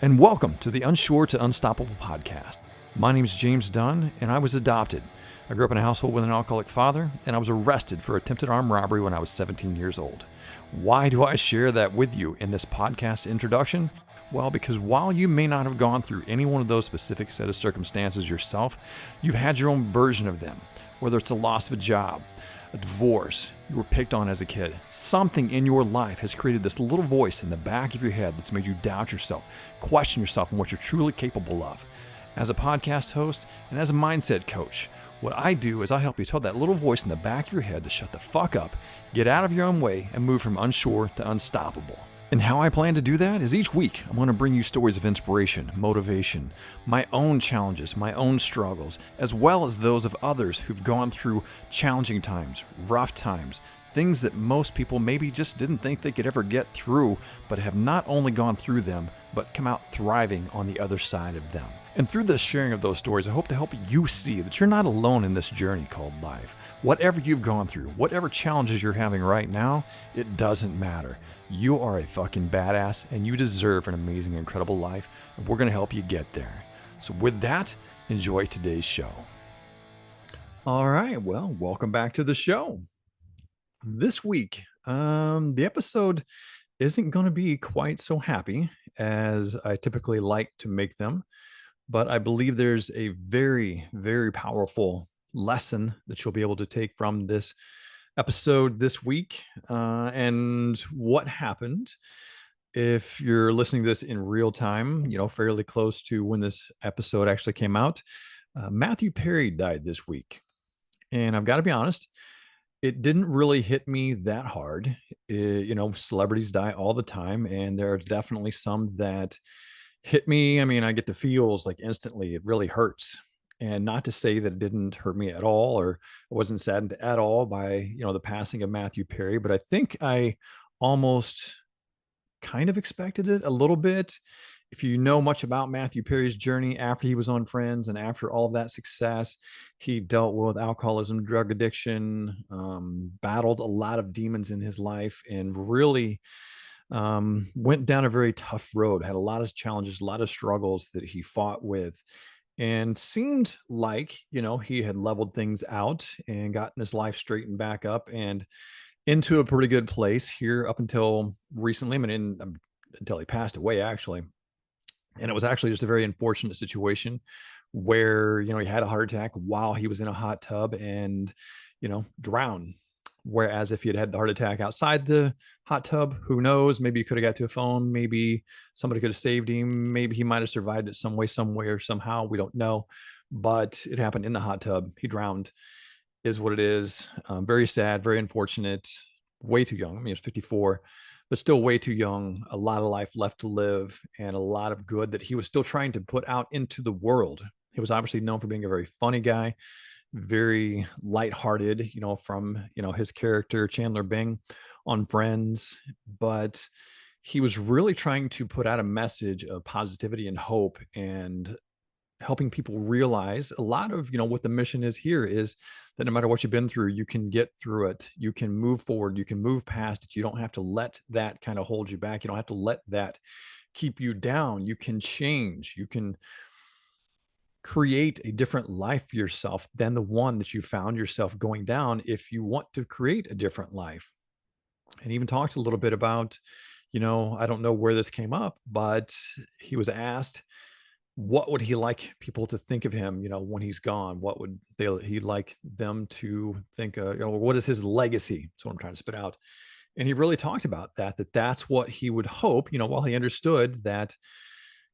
and welcome to the Unsure to Unstoppable podcast. My name is James Dunn, and I was adopted. I grew up in a household with an alcoholic father, and I was arrested for attempted armed robbery when I was 17 years old. Why do I share that with you in this podcast introduction? Well, because while you may not have gone through any one of those specific set of circumstances yourself, you've had your own version of them, whether it's a loss of a job, a divorce, you were picked on as a kid. Something in your life has created this little voice in the back of your head that's made you doubt yourself, question yourself and what you're truly capable of. As a podcast host and as a mindset coach, what I do is I help you tell that little voice in the back of your head to shut the fuck up, get out of your own way, and move from unsure to unstoppable. And how I plan to do that is each week I'm going to bring you stories of inspiration, motivation, my own challenges, my own struggles, as well as those of others who've gone through challenging times, rough times, things that most people maybe just didn't think they could ever get through, but have not only gone through them, but come out thriving on the other side of them. And through the sharing of those stories, I hope to help you see that you're not alone in this journey called life. Whatever you've gone through, whatever challenges you're having right now, it doesn't matter. You are a fucking badass and you deserve an amazing, incredible life, and we're going to help you get there. So with that, enjoy today's show. All right, well, welcome back to the show. This week, the episode isn't going to be quite so happy as I typically like to make them, but I believe there's a very, very powerful lesson that you'll be able to take from this episode this week. And what happened, if you're listening to this in real time, fairly close to when this episode actually came out, Matthew Perry died this week. And I've got to be honest, it didn't really hit me that hard. Celebrities die all the time, and there are definitely some that hit me. I mean, I get the feels like instantly. It really hurts. And not to say that it didn't hurt me at all, or I wasn't saddened at all by, the passing of Matthew Perry, but I think I almost kind of expected it a little bit. If you know much about Matthew Perry's journey after he was on Friends and after all of that success, he dealt with alcoholism, drug addiction, battled a lot of demons in his life, and really went down a very tough road, had a lot of challenges, a lot of struggles that he fought with, and seemed like, he had leveled things out and gotten his life straightened back up and into a pretty good place here up until recently. Until he passed away, actually. And it was actually just a very unfortunate situation where, he had a heart attack while he was in a hot tub and, drowned. Whereas if he had had the heart attack outside the hot tub, who knows? Maybe he could have got to a phone. Maybe somebody could have saved him. Maybe he might have survived it some way, somewhere, somehow. We don't know. But it happened in the hot tub. He drowned, is what it is. Very sad, very unfortunate. Way too young. I mean, he was 54, but still way too young. A lot of life left to live and a lot of good that he was still trying to put out into the world. He was obviously known for being a very funny guy, very lighthearted, from, his character, Chandler Bing on Friends. But he was really trying to put out a message of positivity and hope and helping people realize a lot of, what the mission is here is that no matter what you've been through, you can get through it. You can move forward. You can move past it. You don't have to let that kind of hold you back. You don't have to let that keep you down. You can change. You can create a different life for yourself than the one that you found yourself going down if you want to create a different life. And even talked a little bit about, I don't know where this came up, but he was asked, what would he like people to think of him, when he's gone? What would he like them to think, what is his legacy? That's what I'm trying to spit out. And he really talked about that's what he would hope, while he understood that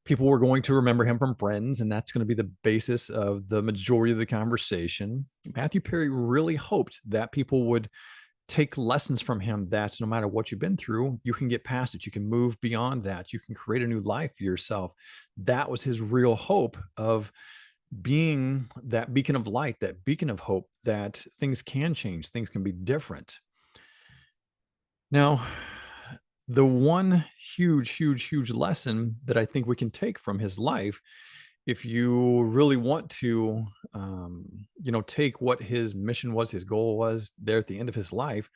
people were going to remember him from Friends, and that's going to be the basis of the majority of the conversation. Matthew Perry really hoped that people would take lessons from him, that no matter what you've been through, you can get past it. You can move beyond that. You can create a new life for yourself. That was his real hope of being that beacon of light, that beacon of hope, that things can change, things can be different. Now, the one huge lesson that I think we can take from his life, if you really want to, take what his mission was, his goal was there at the end of his life,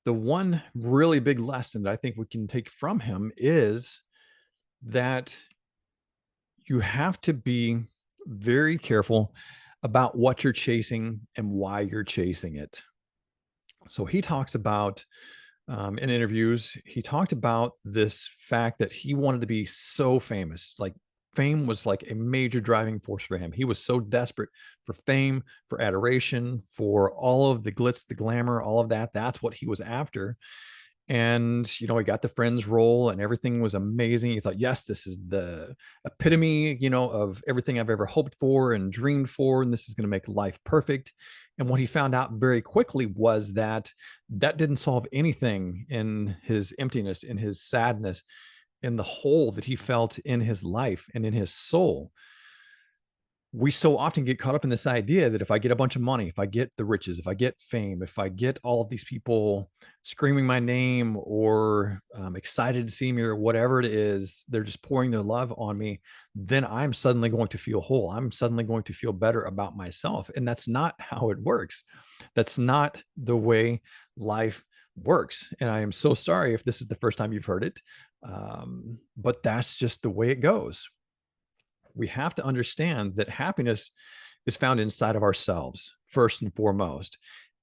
the one really big lesson that I think we can take from him is that you have to be very careful about what you're chasing and why you're chasing it. So he talks about in interviews, he talked about this fact that he wanted to be so famous. Like fame was like a major driving force for him. He was so desperate for fame, for adoration, for all of the glitz, the glamour, all of that. That's what he was after. And he got the Friends role and everything was amazing. He thought, yes, this is the epitome of everything I've ever hoped for and dreamed for, and this is going to make life perfect. And what he found out very quickly was that that didn't solve anything in his emptiness, in his sadness, in the hole that he felt in his life and in his soul. We so often get caught up in this idea that if I get a bunch of money, if I get the riches, if I get fame, if I get all of these people screaming my name or excited to see me or whatever it is, they're just pouring their love on me, then I'm suddenly going to feel whole. I'm suddenly going to feel better about myself. And that's not how it works. That's not the way life works. And I am so sorry if this is the first time you've heard it, but that's just the way it goes. We have to understand that happiness is found inside of ourselves, first and foremost.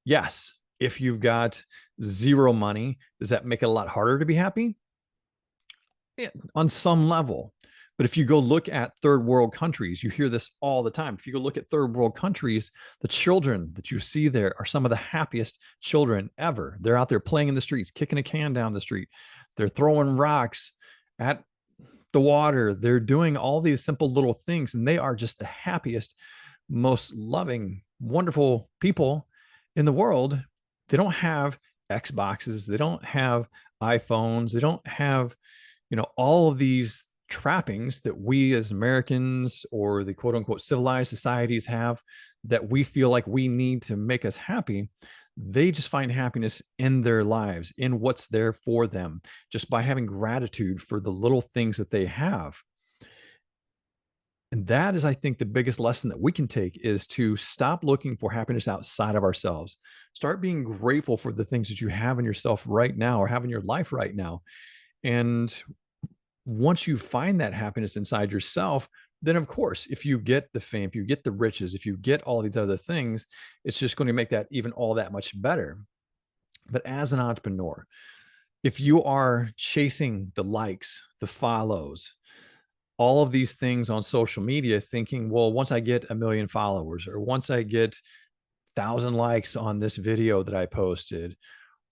Yes, if you've got zero money, does that make it a lot harder to be happy? Yeah, on some level. But if you go look at third world countries, you hear this all the time. If you go look at third world countries, the children that you see there are some of the happiest children ever. They're out there playing in the streets, kicking a can down the street. They're throwing rocks at the water. They're doing all these simple little things, and they are just the happiest, most loving, wonderful people in the world. They don't have Xboxes. They don't have iPhones. They don't have, all of these trappings that we as Americans or the quote unquote civilized societies have that we feel like we need to make us happy. They just find happiness in their lives, in what's there for them, just by having gratitude for the little things that they have. And that is, I think, the biggest lesson that we can take is to stop looking for happiness outside of ourselves. Start being grateful for the things that you have in yourself right now or have in your life right now. And once you find that happiness inside yourself, then of course, if you get the fame, if you get the riches, if you get all these other things, it's just going to make that even all that much better. But as an entrepreneur, if you are chasing the likes, the follows, all of these things on social media, thinking, well, once I get 1 million followers, or once I get 1,000 likes on this video that I posted,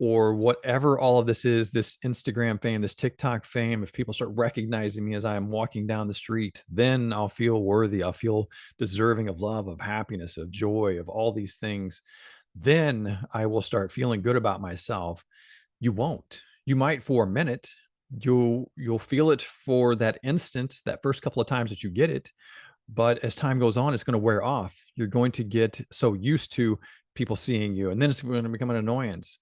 or whatever all of this is, this Instagram fame, this TikTok fame, if people start recognizing me as I am walking down the street, then I'll feel worthy. I'll feel deserving of love, of happiness, of joy, of all these things. Then I will start feeling good about myself. You won't. You might for a minute. You'll feel it for that instant, that first couple of times that you get it. But as time goes on, it's going to wear off. You're going to get so used to people seeing you, and then it's going to become an annoyance.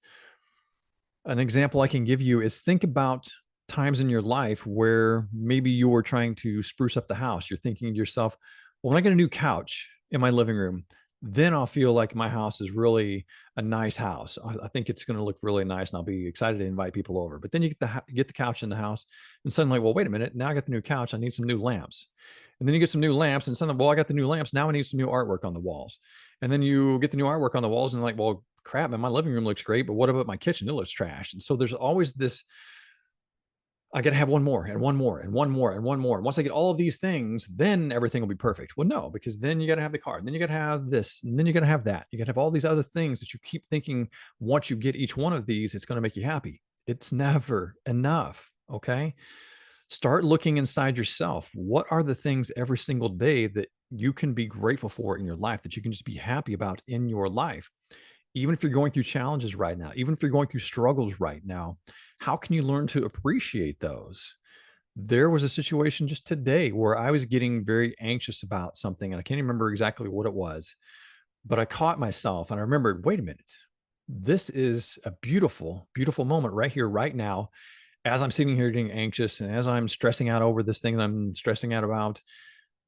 An example I can give you is think about times in your life where maybe you were trying to spruce up the house. You're thinking to yourself, well, when I get a new couch in my living room, then I'll feel like my house is really a nice house. I think it's going to look really nice, and I'll be excited to invite people over. But then you get the couch in the house, and suddenly, well, wait a minute. Now I got the new couch. I need some new lamps. And then you get some new lamps, and suddenly, well, I got the new lamps. Now I need some new artwork on the walls. And then you get the new artwork on the walls, and like, well, crap, man, my living room looks great, but what about my kitchen? It looks trash. And so there's always this, I got to have one more and one more and one more and one more. And once I get all of these things, then everything will be perfect. Well, no, because then you got to have the car, and then you got to have this, and then you got to have that. You got to have all these other things that you keep thinking once you get each one of these, it's going to make you happy. It's never enough. Okay. Start looking inside yourself. What are the things every single day that you can be grateful for in your life, that you can just be happy about in your life? Even if you're going through challenges right now, even if you're going through struggles right now, how can you learn to appreciate those? There was a situation just today where I was getting very anxious about something, and I can't remember exactly what it was, but I caught myself and I remembered, wait a minute, this is a beautiful, beautiful moment right here, right now. As I'm sitting here getting anxious and as I'm stressing out over this thing that I'm stressing out about,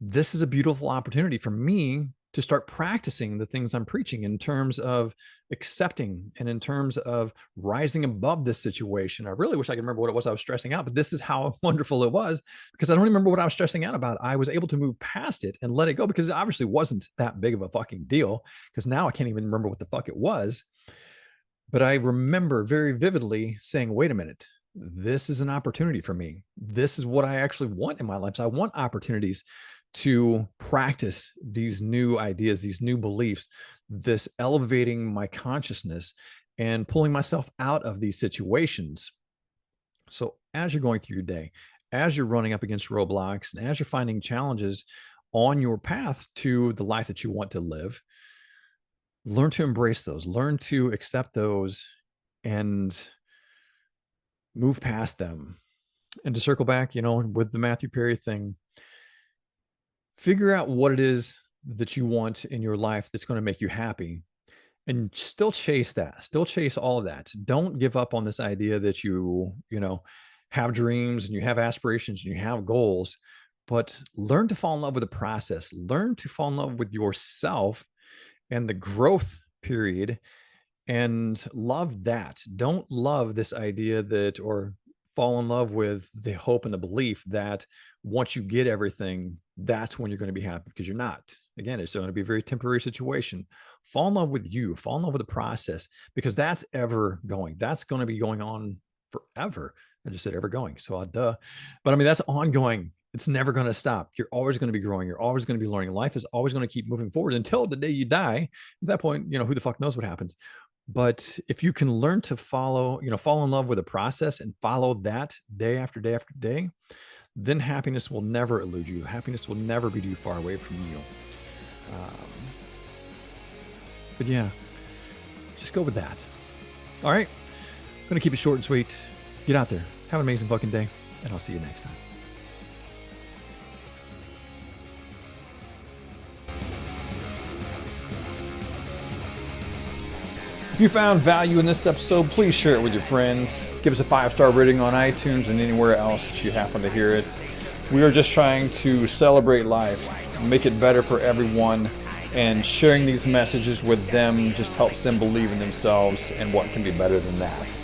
this is a beautiful opportunity for me to start practicing the things I'm preaching in terms of accepting and in terms of rising above this situation. I really wish I could remember what it was I was stressing out, but this is how wonderful it was, because I don't remember what I was stressing out about. I was able to move past it and let it go, because it obviously wasn't that big of a fucking deal, because now I can't even remember what the fuck it was. But I remember very vividly saying, wait a minute, this is an opportunity for me. This is what I actually want in my life. So I want opportunities to practice these new ideas, these new beliefs, this elevating my consciousness and pulling myself out of these situations. So as you're going through your day, as you're running up against roadblocks, and as you're finding challenges on your path to the life that you want to live, learn to embrace those, learn to accept those, and move past them. And to circle back, with the Matthew Perry thing, figure out what it is that you want in your life that's going to make you happy, and still chase that, still chase all of that. Don't give up on this idea that you have dreams and you have aspirations and you have goals, but learn to fall in love with the process, learn to fall in love with yourself and the growth period, and love that. Don't love this idea that, or fall in love with the hope and the belief that once you get everything, that's when you're going to be happy, because you're not. Again, it's going to be a very temporary situation. Fall in love with you, fall in love with the process, because that's ever going. That's going to be going on forever. I just said ever going. So duh. But I mean, that's ongoing. It's never going to stop. You're always going to be growing. You're always going to be learning. Life is always going to keep moving forward until the day you die. At that point, who the fuck knows what happens. But if you can learn to fall in love with the process and follow that day after day after day, then happiness will never elude you. Happiness will never be too far away from you. But yeah, just go with that. All right. I'm going to keep it short and sweet. Get out there. Have an amazing fucking day. And I'll see you next time. If you found value in this episode, please share it with your friends. Give us a 5-star rating on iTunes and anywhere else that you happen to hear it. We are just trying to celebrate life, make it better for everyone, and sharing these messages with them just helps them believe in themselves and what can be better than that.